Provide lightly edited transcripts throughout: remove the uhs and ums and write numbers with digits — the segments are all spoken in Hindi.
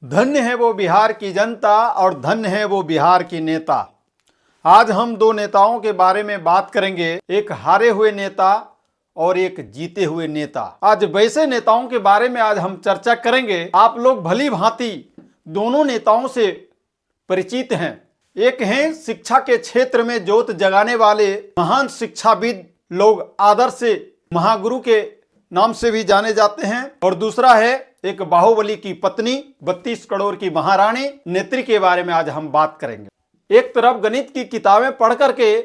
धन्य है वो बिहार की जनता और धन्य है वो बिहार की नेता। आज हम दो नेताओं के बारे में बात करेंगे, एक हारे हुए नेता और एक जीते हुए नेता। आज वैसे नेताओं के बारे में आज हम चर्चा करेंगे। आप लोग भली भांति दोनों नेताओं से परिचित हैं। एक हैं शिक्षा के क्षेत्र में ज्योत जगाने वाले महान शिक्षाविद, लोग आदर से महागुरु के नाम से भी जाने जाते हैं, और दूसरा है एक बाहुबली की पत्नी, 32 करोड़ की महारानी नेत्री के बारे में आज हम बात करेंगे। एक तरफ गणित की किताबें पढ़ करके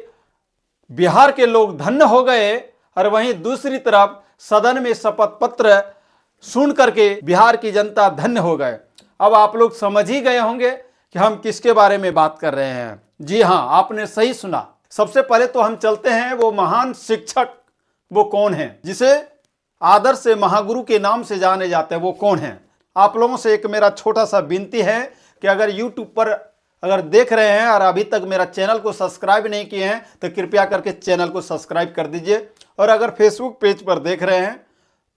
बिहार के लोग धन्य हो गए, और वहीं दूसरी तरफ सदन में शपथ पत्र सुन करके बिहार की जनता धन्य हो गए। अब आप लोग समझ ही गए होंगे कि हम किसके बारे में बात कर रहे हैं। जी हाँ, आपने सही सुना। सबसे पहले तो हम चलते हैं वो महान शिक्षक, वो कौन है जिसे आदर से महागुरु के नाम से जाने जाते हैं, वो कौन है। आप लोगों से एक मेरा छोटा सा विनती है कि अगर YouTube पर अगर देख रहे हैं और अभी तक मेरा चैनल को सब्सक्राइब नहीं किए हैं तो कृपया करके चैनल को सब्सक्राइब कर दीजिए, और अगर फेसबुक पेज पर देख रहे हैं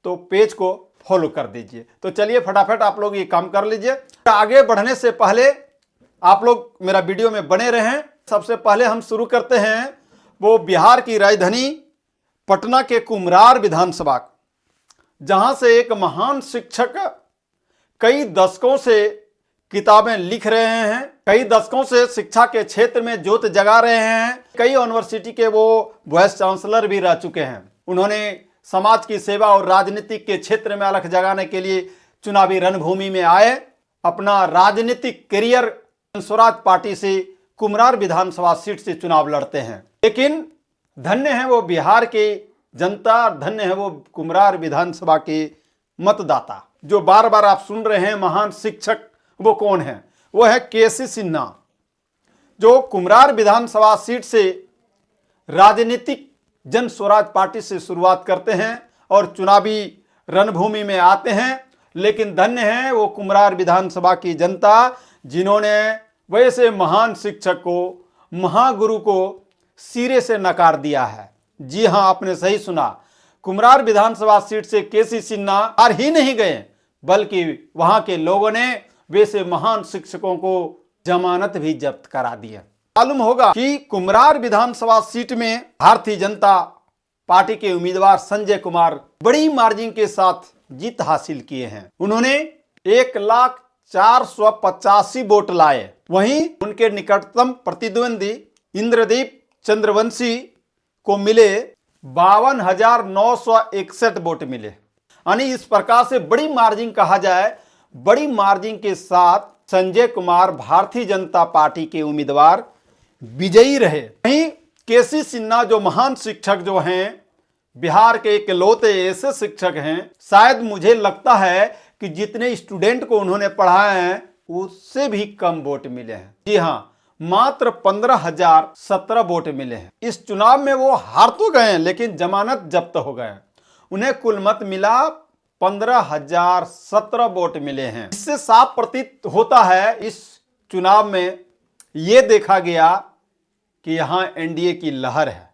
तो पेज को फॉलो कर दीजिए। तो चलिए फटाफट आप लोग ये काम कर लीजिए। आगे बढ़ने से पहले आप लोग मेरा वीडियो में बने रहें। सबसे पहले हम शुरू करते हैं वो बिहार की राजधानी पटना के कुम्हरार विधानसभा, जहां से एक महान शिक्षक कई दशकों से किताबें लिख रहे हैं, कई दशकों से शिक्षा के क्षेत्र में ज्योत जगा रहे हैं। कई यूनिवर्सिटी के वो वाइस चांसलर भी रह चुके हैं। उन्होंने समाज की सेवा और राजनीतिक के क्षेत्र में अलख जगाने के लिए चुनावी रणभूमि में आए। अपना राजनीतिक करियर स्वराज पार्टी से कुम्हरार विधानसभा सीट से चुनाव लड़ते हैं। लेकिन धन्य है वो बिहार के जनता, धन्य है वो कुम्हरार विधानसभा के मतदाता। जो बार बार आप सुन रहे हैं महान शिक्षक, वो कौन है? वो है केसी सिन्हा, जो कुम्हरार विधानसभा सीट से राजनीतिक जन स्वराज पार्टी से शुरुआत करते हैं और चुनावी रणभूमि में आते हैं। लेकिन धन्य है वो कुम्हरार विधानसभा की जनता, जिन्होंने वैसे महान शिक्षक को, महागुरु को सिरे से नकार दिया है। जी हां, आपने सही सुना। कुम्हरार विधानसभा सीट से केसी सिन्हा हार ही नहीं गए, बल्कि वहां के लोगों ने वैसे महान शिक्षकों को जमानत भी जब्त करा दी है। मालूम होगा कि कुम्हरार विधानसभा सीट में भारतीय जनता पार्टी के उम्मीदवार संजय कुमार बड़ी मार्जिन के साथ जीत हासिल किए हैं। उन्होंने 1,04,85 वोट लाए। वहीं उनके निकटतम प्रतिद्वंदी इंद्रदीप चंद्रवंशी को मिले 52,961 वोट मिले। यानी इस प्रकार से बड़ी मार्जिन कहा जाए, बड़ी मार्जिन के साथ संजय कुमार भारतीय जनता पार्टी के उम्मीदवार विजयी रहे। वहीं केसी सिन्हा जो महान शिक्षक जो हैं, बिहार के इकलौते ऐसे शिक्षक हैं, शायद मुझे लगता है कि जितने स्टूडेंट को उन्होंने पढ़ाया है उससे भी कम वोट मिले हैं। जी हाँ, मात्र 15,017 वोट मिले हैं। इस चुनाव में वो हार तो गए हैं, लेकिन जमानत जब्त हो गए। उन्हें कुल मत मिला 15,017 वोट मिले हैं। इससे साफ प्रतीत होता है इस चुनाव में ये देखा गया कि यहां एनडीए की लहर है,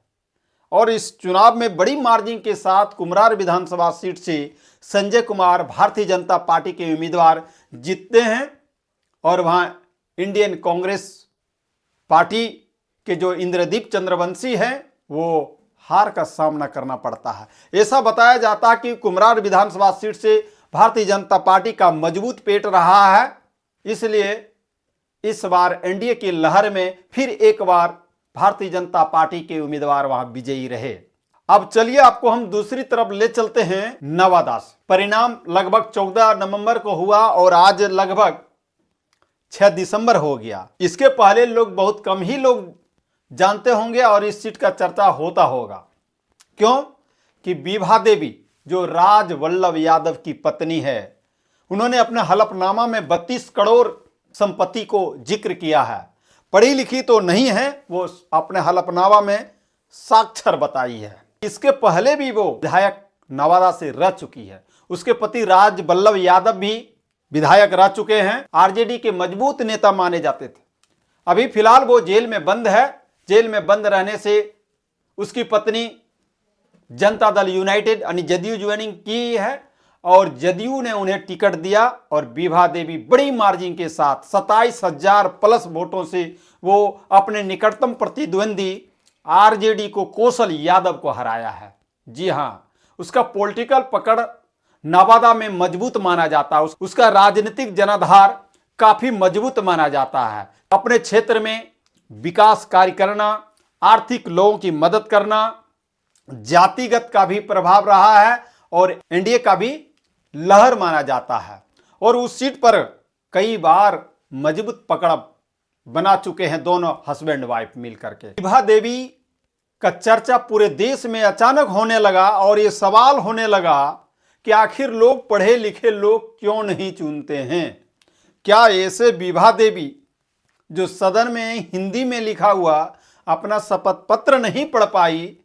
और इस चुनाव में बड़ी मार्जिन के साथ कुम्हरार विधानसभा सीट से संजय कुमार भारतीय जनता पार्टी के उम्मीदवार जीतते हैं, और वहां इंडियन कांग्रेस पार्टी के जो इंद्रदीप चंद्रवंशी हैं वो हार का सामना करना पड़ता है। ऐसा बताया जाता है कि कुम्हरार विधानसभा सीट से भारतीय जनता पार्टी का मजबूत पेट रहा है, इसलिए इस बार एनडीए की लहर में फिर एक बार भारतीय जनता पार्टी के उम्मीदवार वहां विजयी रहे। अब चलिए आपको हम दूसरी तरफ ले चलते हैं, नवादा से। परिणाम लगभग 14 नवंबर को हुआ और आज लगभग 6 दिसंबर हो गया। इसके पहले लोग बहुत कम ही लोग जानते होंगे और इस सीट का चर्चा होता होगा। क्यों? कि विभा देवी जो राज वल्लभ यादव की पत्नी है, उन्होंने अपने हलफनामा में 32 करोड़ संपत्ति को जिक्र किया है। पढ़ी लिखी तो नहीं है, वो अपने हलफनामा में साक्षर बताई है। इसके पहले भी वो विधायक नवादा से रह चुकी है। उसके पति राज वल्लभ यादव भी विधायक रह चुके हैं, आरजेडी के मजबूत नेता माने जाते थे। अभी फिलहाल वो जेल में बंद है। जेल में बंद रहने से उसकी पत्नी जनता दल यूनाइटेड यानी जदयू ज्वाइनिंग की है, और जदयू ने उन्हें टिकट दिया और विभा देवी बड़ी मार्जिन के साथ 27,000 प्लस वोटों से वो अपने निकटतम प्रतिद्वंदी आरजेडी को कौशल यादव को हराया है। जी हाँ, उसका पॉलिटिकल पकड़ नवादा में मजबूत माना जाता है, उसका राजनीतिक जनाधार काफी मजबूत माना जाता है। अपने क्षेत्र में विकास कार्य करना, आर्थिक लोगों की मदद करना, जातिगत का भी प्रभाव रहा है और एनडीए का भी लहर माना जाता है और उस सीट पर कई बार मजबूत पकड़ बना चुके हैं दोनों हस्बैंड वाइफ मिलकर के। विभा देवी का चर्चा पूरे देश में अचानक होने लगा और ये सवाल होने लगा कि आखिर लोग पढ़े लिखे लोग क्यों नहीं चुनते हैं। क्या ऐसे विभा देवी जो सदन में हिंदी में लिखा हुआ अपना शपथ पत्र नहीं पढ़ पाई,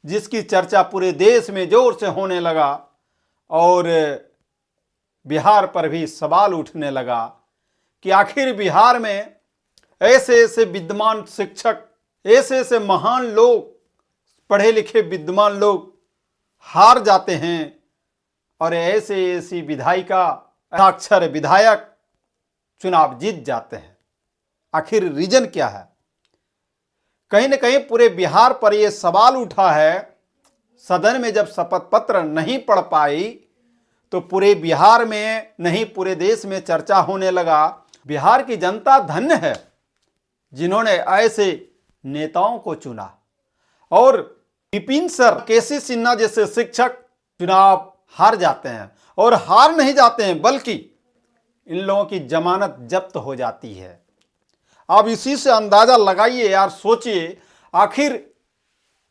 जिसकी चर्चा पूरे देश में जोर से होने लगा और बिहार पर भी सवाल उठने लगा कि आखिर बिहार में ऐसे ऐसे विद्वान शिक्षक, ऐसे ऐसे महान लोग, पढ़े लिखे विद्वान लोग हार जाते हैं और ऐसे ऐसी विधायिका, अक्षर विधायक चुनाव जीत जाते हैं। आखिर रीजन क्या है? कहीं न कहीं पूरे बिहार पर यह सवाल उठा है। सदन में जब शपथ पत्र नहीं पढ़ पाई तो पूरे बिहार में नहीं पूरे देश में चर्चा होने लगा। बिहार की जनता धन्य है जिन्होंने ऐसे नेताओं को चुना और विपिन सर, केसी सिन्हा जैसे शिक्षक चुनाव हार जाते हैं और हार नहीं जाते हैं बल्कि इन लोगों की जमानत जब्त हो जाती है। आप इसी से अंदाजा लगाइए यार, सोचिए आखिर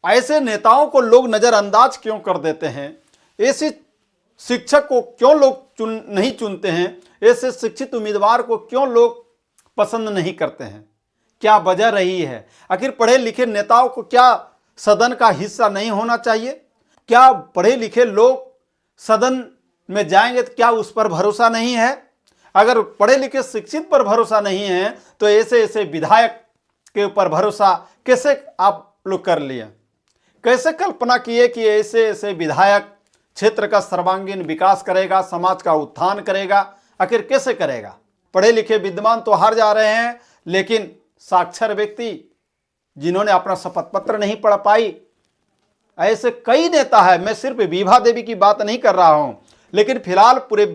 ऐसे नेताओं को लोग नजरअंदाज क्यों कर देते हैं? ऐसे शिक्षक को क्यों लोग नहीं चुनते हैं? ऐसे शिक्षित उम्मीदवार को क्यों लोग पसंद नहीं करते हैं? क्या वजह रही है? आखिर पढ़े लिखे नेताओं को क्या सदन का हिस्सा नहीं होना चाहिए? क्या पढ़े लिखे लोग सदन में जाएंगे तो क्या उस पर भरोसा नहीं है? अगर पढ़े लिखे शिक्षित पर भरोसा नहीं है तो ऐसे ऐसे विधायक के ऊपर भरोसा कैसे आप लोग कर लिए? कैसे कल्पना किए कि ऐसे ऐसे विधायक क्षेत्र का सर्वांगीण विकास करेगा, समाज का उत्थान करेगा? आखिर कैसे करेगा? पढ़े लिखे विद्वान तो हार जा रहे हैं, लेकिन साक्षर व्यक्ति जिन्होंने अपना शपथ पत्र नहीं पढ़ पाई, ऐसे कई नेता है। मैं सिर्फ विभा देवी की बात नहीं कर रहा हूं, लेकिन फिलहाल पूरे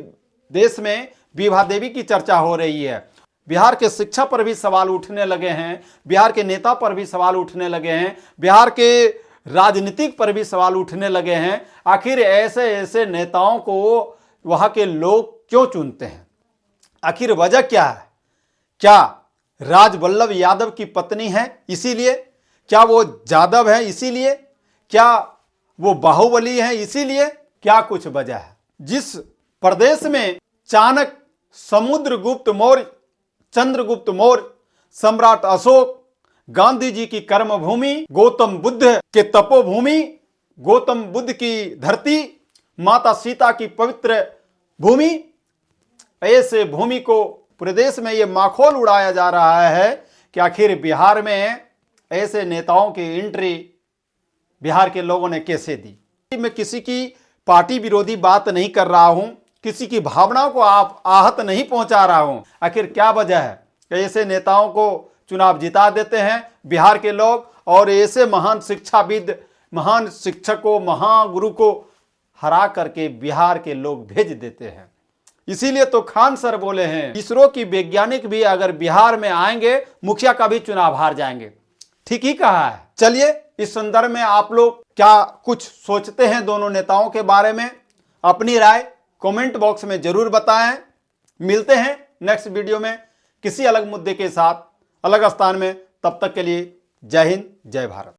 देश में विभा देवी की चर्चा हो रही है। बिहार के शिक्षा पर भी सवाल उठने लगे हैं, बिहार के नेता पर भी सवाल उठने लगे हैं, बिहार के राजनीतिक पर भी सवाल उठने लगे हैं। आखिर ऐसे ऐसे नेताओं को वहां के लोग क्यों चुनते हैं? आखिर वजह क्या है? क्या राज वल्लभ यादव की पत्नी है इसीलिए? क्या वो जादव है इसीलिए? क्या वो बाहुबली है इसीलिए? क्या कुछ वजह है? जिस प्रदेश में चाणक्य, समुद्रगुप्त मौर्य, चंद्रगुप्त मौर्य, सम्राट अशोक, गांधी जी की कर्मभूमि, गौतम बुद्ध के तपोभूमि, गौतम बुद्ध की धरती, माता सीता की पवित्र भूमि, ऐसे भूमि को पूरे देश में ये माखौल उड़ाया जा रहा है कि आखिर बिहार में ऐसे नेताओं की एंट्री बिहार के लोगों ने कैसे दी। मैं किसी की पार्टी विरोधी बात नहीं कर रहा हूं, किसी की भावनाओं को आप आहत नहीं पहुंचा रहा हूं। आखिर क्या वजह है कि ऐसे नेताओं को चुनाव जिता देते हैं बिहार के लोग और ऐसे महान शिक्षाविद, महान शिक्षकों, महागुरु को हरा करके बिहार के लोग भेज देते हैं। इसीलिए तो खान सर बोले हैं इसरो की वैज्ञानिक भी अगर बिहार में आएंगे मुखिया का भी चुनाव हार जाएंगे। ठीक ही कहा है। चलिए, इस संदर्भ में आप लोग क्या कुछ सोचते हैं दोनों नेताओं के बारे में? अपनी राय कमेंट बॉक्स में जरूर बताएं। मिलते हैं नेक्स्ट वीडियो में किसी अलग मुद्दे के साथ, अलग स्थान में। तब तक के लिए जय हिंद, जय भारत।